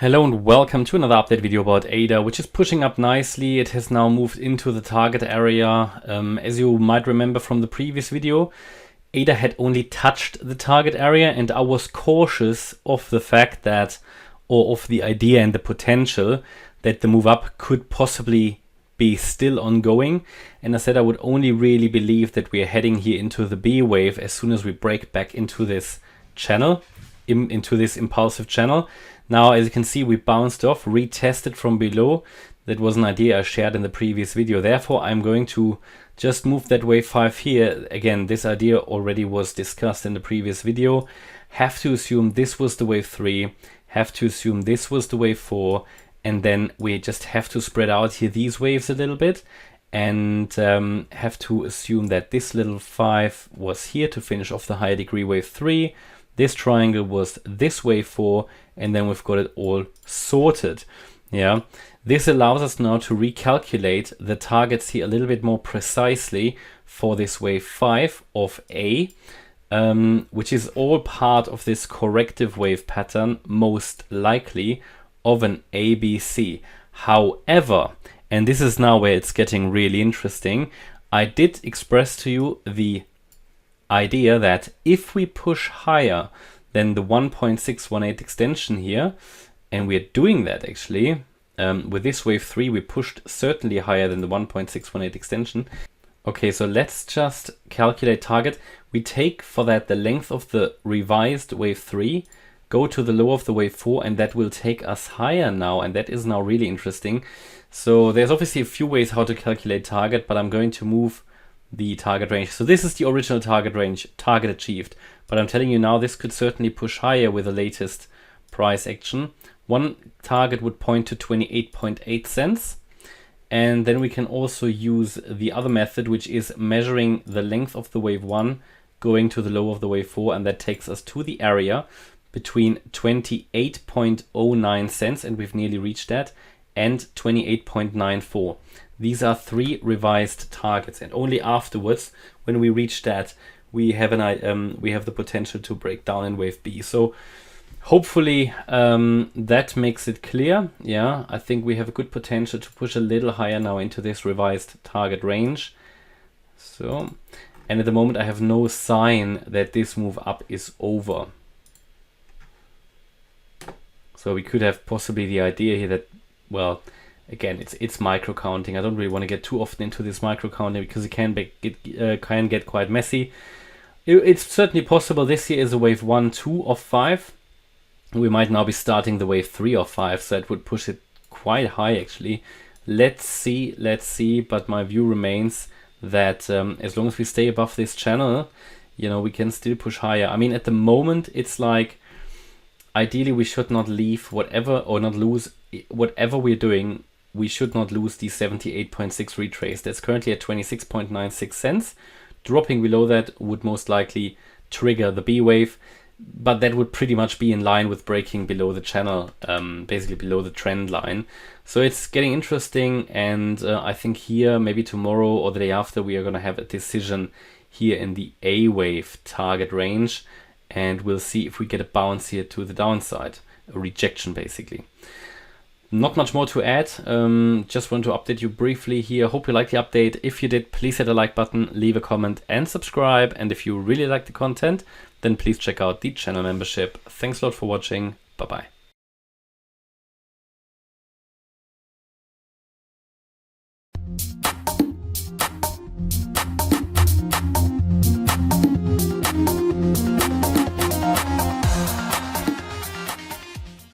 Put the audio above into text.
Hello and welcome to another update video about ADA, which is pushing up nicely. It has now moved into the target area. As you might remember from the previous video, ADA had only touched the target area, and I was cautious of the fact that, or of the idea and the potential that the move up could possibly be still ongoing. And I said I would only really believe that we are heading here into the B wave as soon as we break back into this channel, into this impulsive channel. Now, as you can see, we bounced off, retested from below. That was an idea I shared in the previous video. Therefore, I'm going to just move that wave 5 here. Again, this idea already was discussed in the previous video. Have to assume this was the wave 3. Have to assume this was the wave 4. And then we just have to spread out here these waves a little bit. And have to assume that this little 5 was here to finish off the higher degree wave 3. This triangle was this wave 4, and then we've got it all sorted. Yeah, this allows us now to recalculate the targets here a little bit more precisely for this wave 5 of A, which is all part of this corrective wave pattern, most likely of an ABC. However, and this is now where it's getting really interesting, I did express to you the idea that if we push higher than the 1.618 extension here, and we're doing that actually, with this wave 3 we pushed certainly higher than the 1.618 extension. Okay, so let's just calculate target. We take for that the length of the revised wave 3, go to the low of the wave 4, and that will take us higher now, and that is now really interesting. So there's obviously a few ways how to calculate target, but I'm going to move the target range. So this is the original target range, target achieved. But I'm telling you now, this could certainly push higher with the latest price action. One target would point to 28.8 cents. And then we can also use the other method, which is measuring the length of the wave 1 going to the low of the wave 4. And that takes us to the area between 28.09 cents, and we've nearly reached that, and 28.94. These are 3 revised targets, and only afterwards, when we reach that, we have the potential to break down in wave B. So hopefully that makes it clear. Yeah, I think we have a good potential to push a little higher now into this revised target range. So, and at the moment I have no sign that this move up is over. So we could have possibly the idea here that, well, again, it's micro counting. I don't really want to get too often into this micro counting because it can get quite messy. It's certainly possible this here is a wave 1, 2 of 5. We might now be starting the wave 3 of 5, so that would push it quite high actually. Let's see. But my view remains that as long as we stay above this channel, you know, we can still push higher. I mean, at the moment, it's like ideally we should not leave whatever, or not lose whatever we're doing. We should not lose the 78.6 retrace. That's currently at 26.96 cents. Dropping below that would most likely trigger the B wave, but that would pretty much be in line with breaking below the channel, basically below the trend line. So it's getting interesting, and I think here, maybe tomorrow or the day after, we are going to have a decision here in the A wave target range, and we'll see if we get a bounce here to the downside, a rejection basically. Not much more to add, just want to update you briefly here. Hope you liked the update. If you did, please hit the like button, leave a comment and subscribe. And if you really like the content, then please check out the channel membership. Thanks a lot for watching. Bye bye.